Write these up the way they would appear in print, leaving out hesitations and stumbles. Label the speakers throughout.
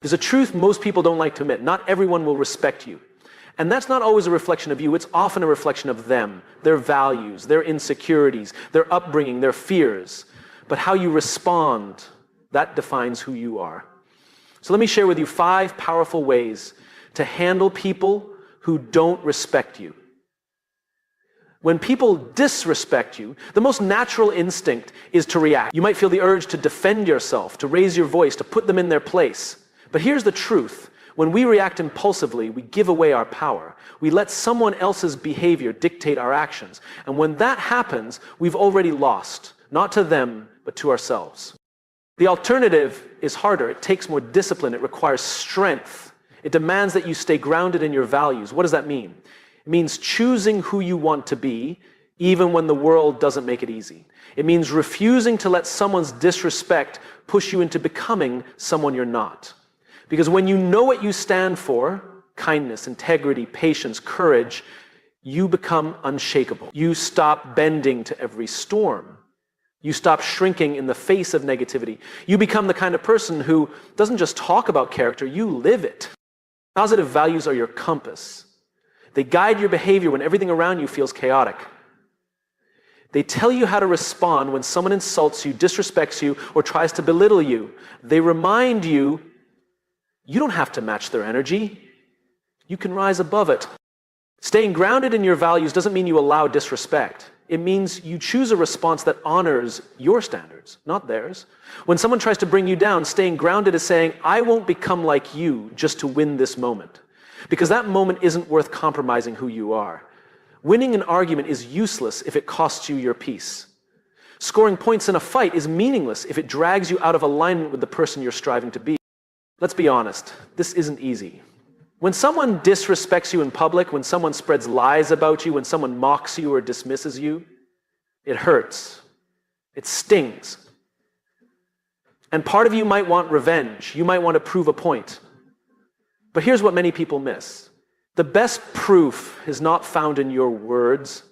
Speaker 1: There's a truth most people don't like to admit. Not everyone will respect you. And that's not always a reflection of you. It's often a reflection of them, their values, their insecurities, their upbringing, their fears. But how you respond, that defines who you are. So let me share with you 5 powerful ways to handle people who don't respect you. When people disrespect you, the most natural instinct is to react. You might feel the urge to defend yourself, to raise your voice, to put them in their place. But here's the truth. When we react impulsively, we give away our power. We let someone else's behavior dictate our actions. And when that happens, we've already lost, not to them, but to ourselves. The alternative is harder. It takes more discipline. It requires strength. It demands that you stay grounded in your values. What does that mean? It means choosing who you want to be, even when the world doesn't make it easy. It means refusing to let someone's disrespect push you into becoming someone you're not. Because when you know what you stand for, kindness, integrity, patience, courage, you become unshakable. You stop bending to every storm. You stop shrinking in the face of negativity. You become the kind of person who doesn't just talk about character, you live it. Positive values are your compass. They guide your behavior when everything around you feels chaotic. They tell you how to respond when someone insults you, disrespects you, or tries to belittle you. They remind you, you don't have to match their energy. You can rise above it. Staying grounded in your values doesn't mean you allow disrespect. It means you choose a response that honors your standards, not theirs. When someone tries to bring you down, staying grounded is saying, I won't become like you just to win this moment. Because that moment isn't worth compromising who you are. Winning an argument is useless if it costs you your peace. Scoring points in a fight is meaningless if it drags you out of alignment with the person you're striving to be. Let's be honest, this isn't easy. When someone disrespects you in public, when someone spreads lies about you, when someone mocks you or dismisses you, it hurts. It stings. And part of you might want revenge. You might want to prove a point. But here's what many people miss. The best proof is not found in your words.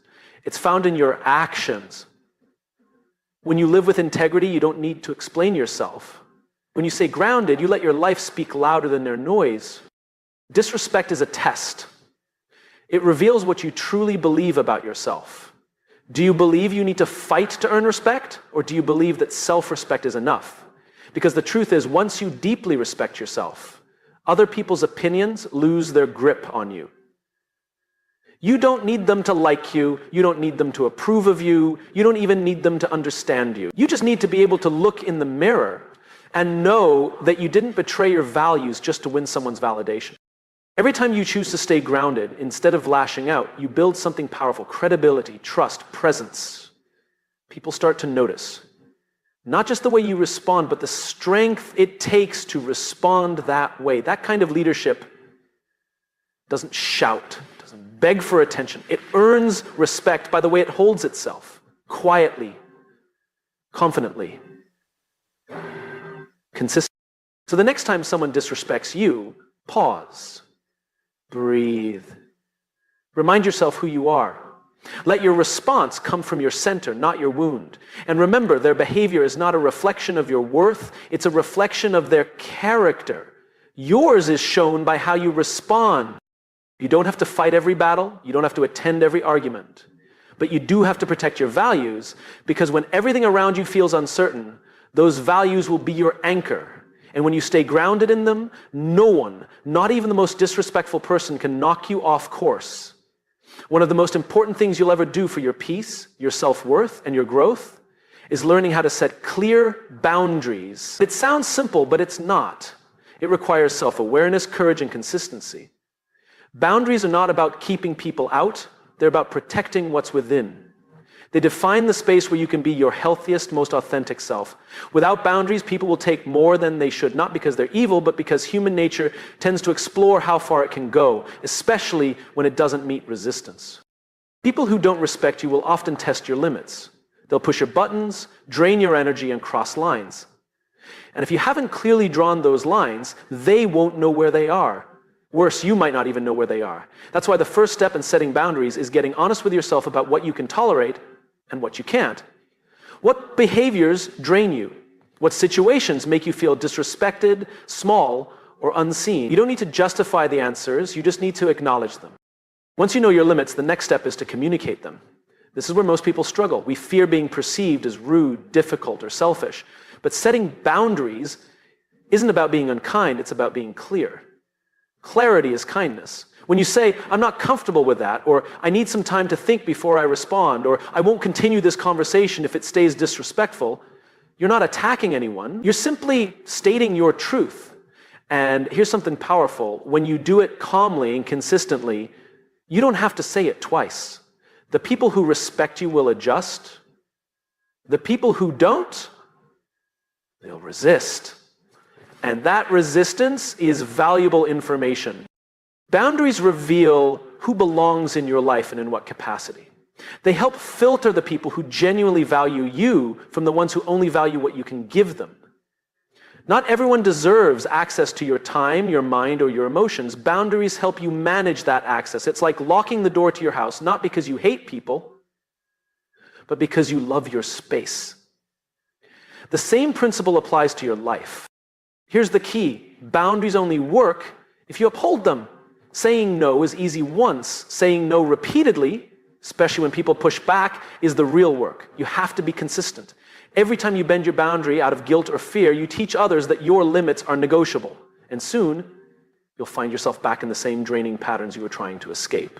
Speaker 1: It's found in your actions. When you live with integrity, you don't need to explain yourself. When you stay grounded, you let your life speak louder than their noise. Disrespect is a test. It reveals what you truly believe about yourself. Do you believe you need to fight to earn respect, or do you believe that self-respect is enough? Because the truth is, once you deeply respect yourself, other people's opinions lose their grip on you. You don't need them to like you. You don't need them to approve of you. You don't even need them to understand you. You just need to be able to look in the mirror and know that you didn't betray your values just to win someone's validation. Every time you choose to stay grounded, instead of lashing out, you build something powerful: credibility, trust, presence. People start to notice. Not just the way you respond, but the strength it takes to respond that way. That kind of leadership doesn't shout, doesn't beg for attention. It earns respect by the way it holds itself, quietly, confidently, consistently. So the next time someone disrespects you, pause, breathe. Remind yourself who you are. Let your response come from your center, not your wound. And remember, their behavior is not a reflection of your worth, it's a reflection of their character. Yours is shown by how you respond. You don't have to fight every battle, you don't have to attend every argument. But you do have to protect your values, because when everything around you feels uncertain, those values will be your anchor. And when you stay grounded in them, no one, not even the most disrespectful person, can knock you off course. One of the most important things you'll ever do for your peace, your self-worth, and your growth is learning how to set clear boundaries. It sounds simple, but it's not. It requires self-awareness, courage, and consistency. Boundaries are not about keeping people out. They're about protecting what's within. They define the space where you can be your healthiest, most authentic self. Without boundaries, people will take more than they should, not because they're evil, but because human nature tends to explore how far it can go, especially when it doesn't meet resistance. People who don't respect you will often test your limits. They'll push your buttons, drain your energy, and cross lines. And if you haven't clearly drawn those lines, they won't know where they are. Worse, you might not even know where they are. That's why the first step in setting boundaries is getting honest with yourself about what you can tolerate and what you can't. What behaviors drain you? What situations make you feel disrespected, small, or unseen. You don't need to justify the answers, you just need to acknowledge them. Once you know your limits, the next step is to communicate them. This is where most people struggle. We fear being perceived as rude, difficult, or selfish. But setting boundaries isn't about being unkind, it's about being clear. Clarity is kindness. When you say, I'm not comfortable with that, or I need some time to think before I respond, or I won't continue this conversation if it stays disrespectful, you're not attacking anyone. You're simply stating your truth. And here's something powerful. When you do it calmly and consistently, you don't have to say it twice. The people who respect you will adjust. The people who don't, they'll resist. And that resistance is valuable information. Boundaries reveal who belongs in your life and in what capacity. They help filter the people who genuinely value you from the ones who only value what you can give them. Not everyone deserves access to your time, your mind, or your emotions. Boundaries help you manage that access. It's like locking the door to your house, not because you hate people, but because you love your space. The same principle applies to your life. Here's the key. Boundaries only work if you uphold them. Saying no is easy once. Saying no repeatedly, especially when people push back, is the real work. You have to be consistent. Every time you bend your boundary out of guilt or fear, you teach others that your limits are negotiable. And soon, you'll find yourself back in the same draining patterns you were trying to escape.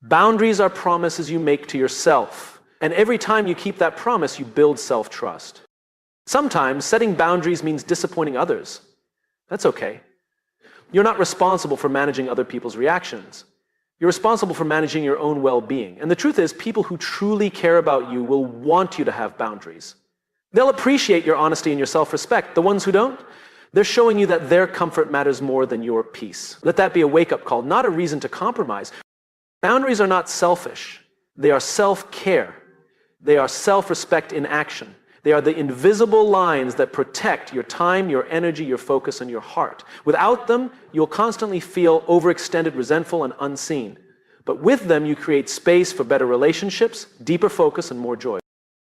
Speaker 1: Boundaries are promises you make to yourself. And every time you keep that promise, you build self-trust. Sometimes setting boundaries means disappointing others. That's okay. You're not responsible for managing other people's reactions. You're responsible for managing your own well-being. And the truth is, people who truly care about you will want you to have boundaries. They'll appreciate your honesty and your self-respect. The ones who don't, they're showing you that their comfort matters more than your peace. Let that be a wake-up call, not a reason to compromise. Boundaries are not selfish. They are self-care. They are self-respect in action. They are the invisible lines that protect your time, your energy, your focus, and your heart. Without them, you'll constantly feel overextended, resentful, and unseen. But with them, you create space for better relationships, deeper focus, and more joy.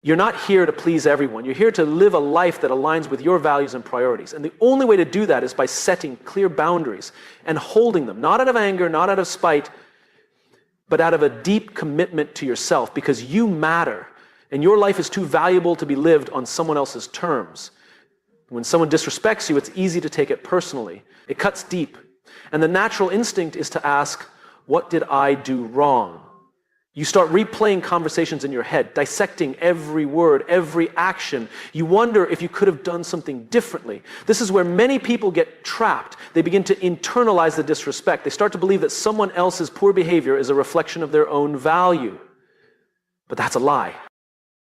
Speaker 1: You're not here to please everyone. You're here to live a life that aligns with your values and priorities. And the only way to do that is by setting clear boundaries and holding them, not out of anger, not out of spite, but out of a deep commitment to yourself, because you matter. And your life is too valuable to be lived on someone else's terms. When someone disrespects you, it's easy to take it personally. It cuts deep. And the natural instinct is to ask, what did I do wrong? You start replaying conversations in your head, dissecting every word, every action. You wonder if you could have done something differently. This is where many people get trapped. They begin to internalize the disrespect. They start to believe that someone else's poor behavior is a reflection of their own value. But that's a lie.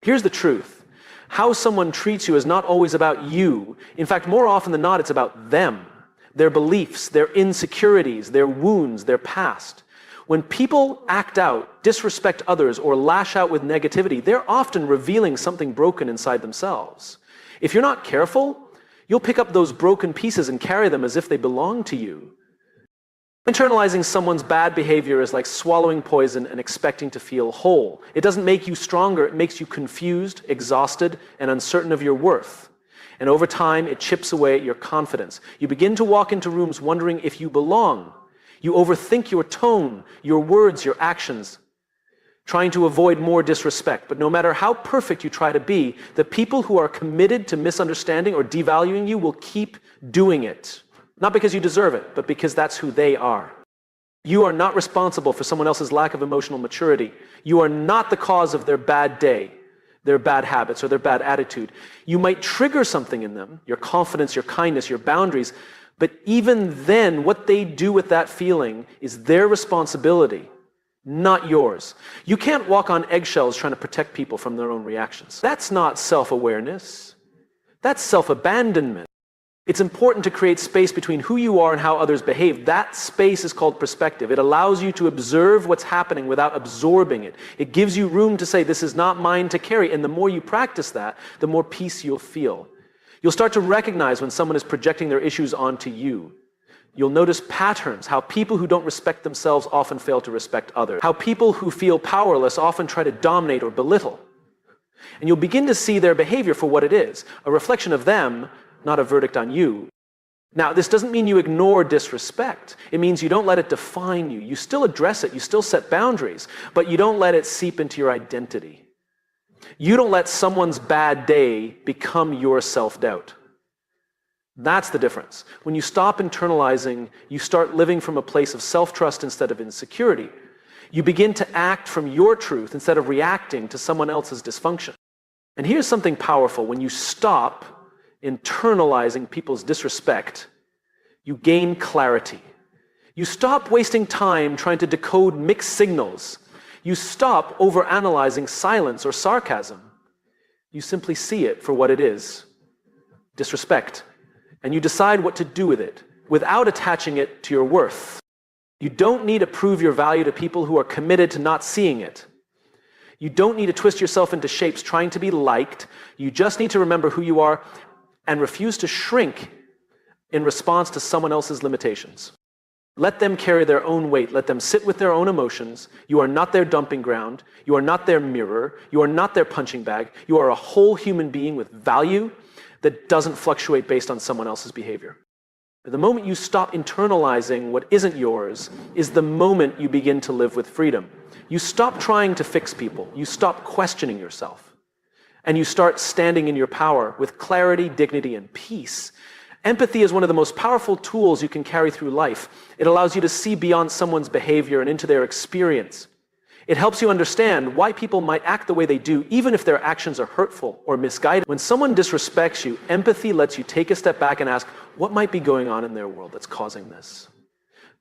Speaker 1: Here's the truth. How someone treats you is not always about you. In fact, more often than not, it's about them, their beliefs, their insecurities, their wounds, their past. When people act out, disrespect others, or lash out with negativity, they're often revealing something broken inside themselves. If you're not careful, you'll pick up those broken pieces and carry them as if they belong to you. Internalizing someone's bad behavior is like swallowing poison and expecting to feel whole. It doesn't make you stronger, it makes you confused, exhausted, and uncertain of your worth. And over time, it chips away at your confidence. You begin to walk into rooms wondering if you belong. You overthink your tone, your words, your actions, trying to avoid more disrespect. But no matter how perfect you try to be, the people who are committed to misunderstanding or devaluing you will keep doing it. Not because you deserve it, but because that's who they are. You are not responsible for someone else's lack of emotional maturity. You are not the cause of their bad day, their bad habits, or their bad attitude. You might trigger something in them, your confidence, your kindness, your boundaries, but even then, what they do with that feeling is their responsibility, not yours. You can't walk on eggshells trying to protect people from their own reactions. That's not self-awareness. That's self-abandonment. It's important to create space between who you are and how others behave. That space is called perspective. It allows you to observe what's happening without absorbing it. It gives you room to say, this is not mine to carry. And the more you practice that, the more peace you'll feel. You'll start to recognize when someone is projecting their issues onto you. You'll notice patterns, how people who don't respect themselves often fail to respect others, how people who feel powerless often try to dominate or belittle. And you'll begin to see their behavior for what it is, a reflection of them, not a verdict on you. Now, this doesn't mean you ignore disrespect. It means you don't let it define you. You still address it, you still set boundaries, but you don't let it seep into your identity. You don't let someone's bad day become your self-doubt. That's the difference. When you stop internalizing, you start living from a place of self-trust instead of insecurity. You begin to act from your truth instead of reacting to someone else's dysfunction. And here's something powerful. When you stop internalizing people's disrespect, you gain clarity. You stop wasting time trying to decode mixed signals. You stop overanalyzing silence or sarcasm. You simply see it for what it is, disrespect, and you decide what to do with it without attaching it to your worth. You don't need to prove your value to people who are committed to not seeing it. You don't need to twist yourself into shapes trying to be liked. You just need to remember who you are and refuse to shrink in response to someone else's limitations. Let them carry their own weight. Let them sit with their own emotions. You are not their dumping ground. You are not their mirror. You are not their punching bag. You are a whole human being with value that doesn't fluctuate based on someone else's behavior. The moment you stop internalizing what isn't yours is the moment you begin to live with freedom. You stop trying to fix people. You stop questioning yourself. And you start standing in your power with clarity, dignity, and peace. Empathy is one of the most powerful tools you can carry through life. It allows you to see beyond someone's behavior and into their experience. It helps you understand why people might act the way they do, even if their actions are hurtful or misguided. When someone disrespects you, empathy lets you take a step back and ask, what might be going on in their world that's causing this?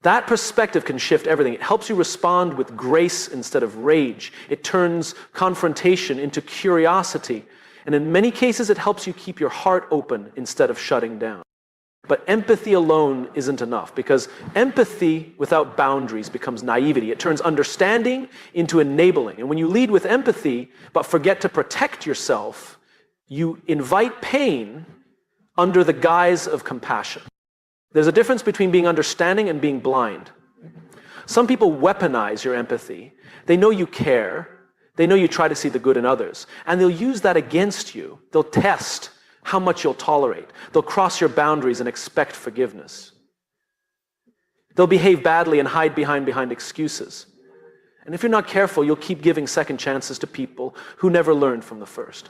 Speaker 1: That perspective can shift everything. It helps you respond with grace instead of rage. It turns confrontation into curiosity. And in many cases, it helps you keep your heart open instead of shutting down. But empathy alone isn't enough, because empathy without boundaries becomes naivety. It turns understanding into enabling. And when you lead with empathy, but forget to protect yourself, you invite pain under the guise of compassion. There's a difference between being understanding and being blind. Some people weaponize your empathy. They know you care. They know you try to see the good in others. And they'll use that against you. They'll test how much you'll tolerate. They'll cross your boundaries and expect forgiveness. They'll behave badly and hide behind excuses. And if you're not careful, you'll keep giving second chances to people who never learned from the first.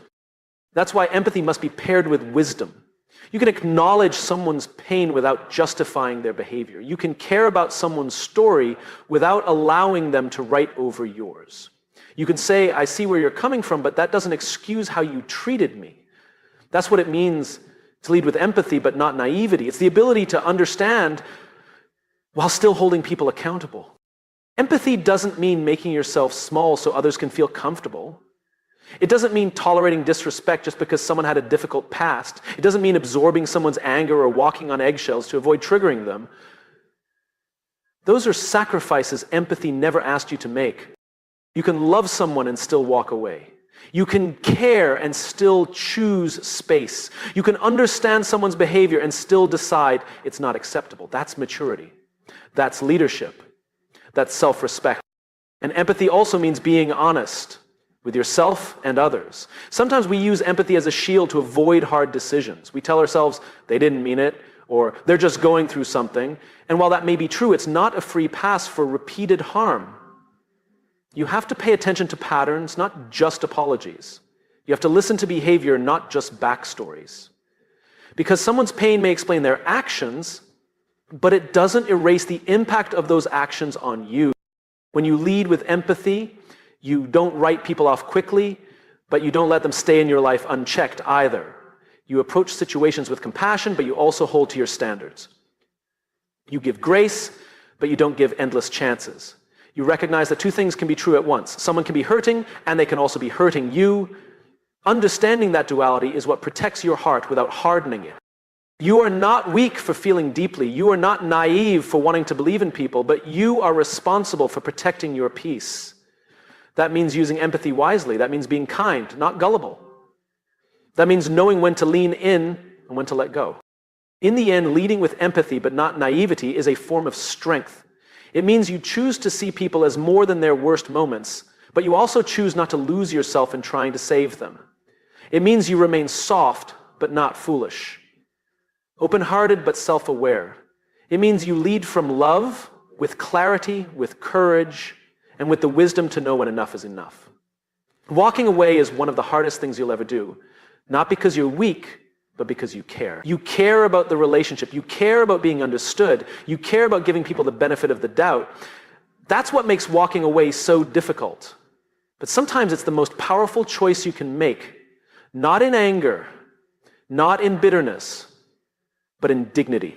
Speaker 1: That's why empathy must be paired with wisdom. You can acknowledge someone's pain without justifying their behavior. You can care about someone's story without allowing them to write over yours. You can say, I see where you're coming from, but that doesn't excuse how you treated me. That's what it means to lead with empathy, but not naivety. It's the ability to understand while still holding people accountable. Empathy doesn't mean making yourself small so others can feel comfortable. It doesn't mean tolerating disrespect just because someone had a difficult past. It doesn't mean absorbing someone's anger or walking on eggshells to avoid triggering them. Those are sacrifices empathy never asked you to make. You can love someone and still walk away. You can care and still choose space. You can understand someone's behavior and still decide it's not acceptable. That's maturity. That's leadership. That's self-respect. And empathy also means being honest with yourself and others. Sometimes we use empathy as a shield to avoid hard decisions. We tell ourselves they didn't mean it, or they're just going through something. And while that may be true, it's not a free pass for repeated harm. You have to pay attention to patterns, not just apologies. You have to listen to behavior, not just backstories. Because someone's pain may explain their actions, but it doesn't erase the impact of those actions on you. When you lead with empathy, you don't write people off quickly, but you don't let them stay in your life unchecked either. You approach situations with compassion, but you also hold to your standards. You give grace, but you don't give endless chances. You recognize that two things can be true at once. Someone can be hurting, and they can also be hurting you. Understanding that duality is what protects your heart without hardening it. You are not weak for feeling deeply. You are not naive for wanting to believe in people, but you are responsible for protecting your peace. That means using empathy wisely. That means being kind, not gullible. That means knowing when to lean in and when to let go. In the end, leading with empathy but not naivety is a form of strength. It means you choose to see people as more than their worst moments, but you also choose not to lose yourself in trying to save them. It means you remain soft but not foolish. Open-hearted but self-aware. It means you lead from love, with clarity, with courage, and with the wisdom to know when enough is enough. Walking away is one of the hardest things you'll ever do, not because you're weak, but because you care. You care about the relationship. You care about being understood. You care about giving people the benefit of the doubt. That's what makes walking away so difficult. But sometimes it's the most powerful choice you can make, not in anger, not in bitterness, but in dignity.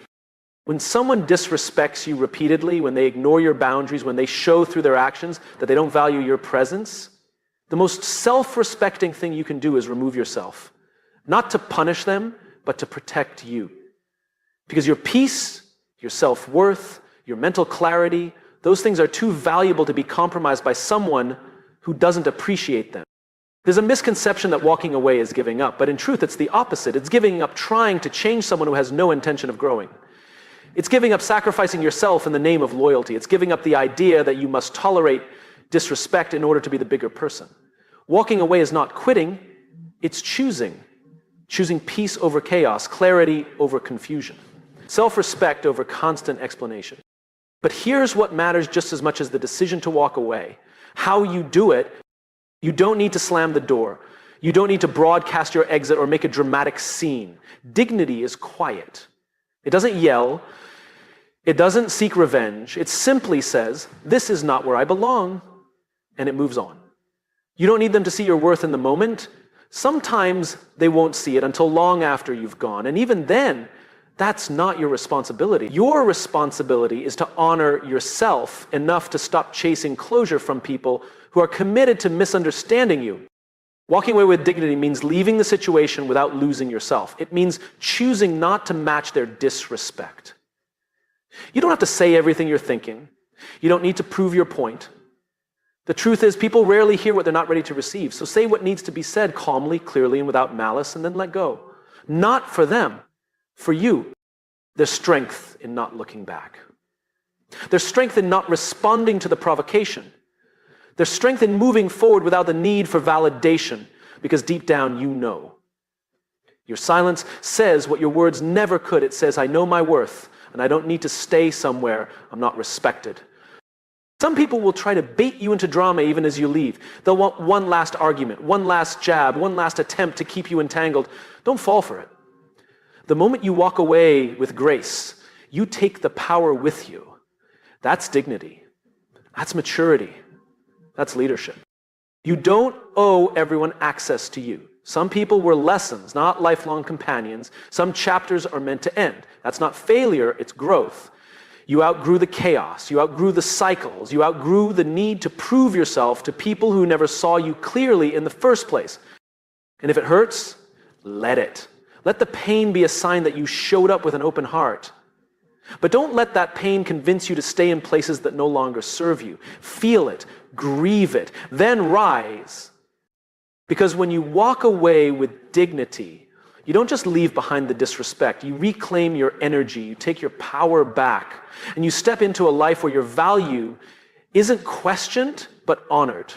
Speaker 1: When someone disrespects you repeatedly, when they ignore your boundaries, when they show through their actions that they don't value your presence, the most self-respecting thing you can do is remove yourself. Not to punish them, but to protect you. Because your peace, your self-worth, your mental clarity, those things are too valuable to be compromised by someone who doesn't appreciate them. There's a misconception that walking away is giving up, but in truth it's the opposite. It's giving up trying to change someone who has no intention of growing. It's giving up sacrificing yourself in the name of loyalty. It's giving up the idea that you must tolerate disrespect in order to be the bigger person. Walking away is not quitting, it's choosing. Choosing peace over chaos, clarity over confusion, self-respect over constant explanation. But here's what matters just as much as the decision to walk away. How you do it, you don't need to slam the door. You don't need to broadcast your exit or make a dramatic scene. Dignity is quiet. It doesn't yell. It doesn't seek revenge. It simply says, this is not where I belong, and it moves on. You don't need them to see your worth in the moment. Sometimes they won't see it until long after you've gone. And even then, that's not your responsibility. Your responsibility is to honor yourself enough to stop chasing closure from people who are committed to misunderstanding you. Walking away with dignity means leaving the situation without losing yourself. It means choosing not to match their disrespect. You don't have to say everything you're thinking. You don't need to prove your point. The truth is, people rarely hear what they're not ready to receive. So say what needs to be said calmly, clearly, and without malice, and then let go. Not for them, for you. There's strength in not looking back. There's strength in not responding to the provocation. There's strength in moving forward without the need for validation, because deep down you know. Your silence says what your words never could. It says, I know my worth, and I don't need to stay somewhere I'm not respected. Some people will try to bait you into drama even as you leave. They'll want one last argument, one last jab, one last attempt to keep you entangled. Don't fall for it. The moment you walk away with grace, you take the power with you. That's dignity. That's maturity. That's leadership. You don't owe everyone access to you. Some people were lessons, not lifelong companions. Some chapters are meant to end. That's not failure, it's growth. You outgrew the chaos, you outgrew the cycles, you outgrew the need to prove yourself to people who never saw you clearly in the first place. And if it hurts, let it. Let the pain be a sign that you showed up with an open heart. But don't let that pain convince you to stay in places that no longer serve you. Feel it, grieve it, then rise. Because when you walk away with dignity, you don't just leave behind the disrespect. You reclaim your energy. You take your power back. And you step into a life where your value isn't questioned, but honored.